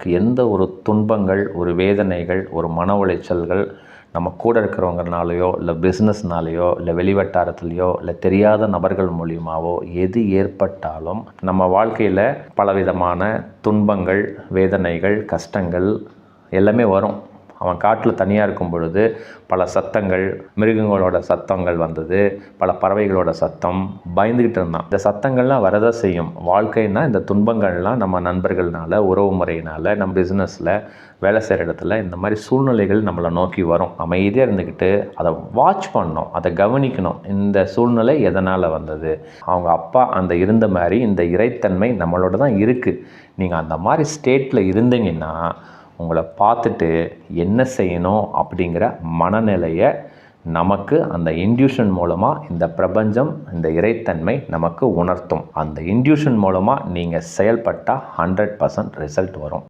எந்த ஒரு துன்பங்கள், ஒரு வேதனைகள், ஒரு மன உளைச்சல்கள் நம்ம கூட இருக்கிறவங்கனாலேயோ, இல்லை பிஸ்னஸ்னாலேயோ, இல்லை வெளிவட்டாரத்துலேயோ, இல்லை தெரியாத நபர்கள் மூலியமாவோ எது ஏற்பட்டாலும் நம்ம வாழ்க்கையில் பலவிதமான துன்பங்கள், வேதனைகள், கஷ்டங்கள் எல்லாமே வரும். அவன் காட்டில் தனியாக இருக்கும் பொழுது பல சத்தங்கள், மிருகங்களோட சத்தங்கள் வந்தது, பல பறவைகளோட சத்தம், பயந்துக்கிட்டு இருந்தான். இந்த சத்தங்கள்லாம் வரதான் செய்யும். வாழ்க்கைன்னா இந்த துன்பங்கள்லாம் நம்ம நண்பர்கள்னால, உறவு முறையினால், நம்ம பிஸ்னஸில், வேலை செய்கிற இடத்துல இந்த மாதிரி சூழ்நிலைகள் நம்மளை நோக்கி வரும். அமைதியாக இருந்துக்கிட்டு அதை வாட்ச் பண்ணணும், அதை கவனிக்கணும். இந்த சூழ்நிலை எதனால் வந்தது, அவங்க அப்பா அந்த இருந்த மாதிரி இந்த இறைத்தன்மை நம்மளோட தான் இருக்குது. நீங்கள் அந்த மாதிரி ஸ்டேட்டில் இருந்தீங்கன்னா உங்களை பார்த்துட்டு என்ன செய்யணும் அப்படிங்கிற மனநிலையை நமக்கு அந்த இன்ட்யூஷன் மூலமாக இந்த பிரபஞ்சம், இந்த இறைத்தன்மை நமக்கு உணர்த்தும். அந்த இன்ட்யூஷன் மூலமாக நீங்கள் செயல்பட்டால் 100% ரிசல்ட் வரும்.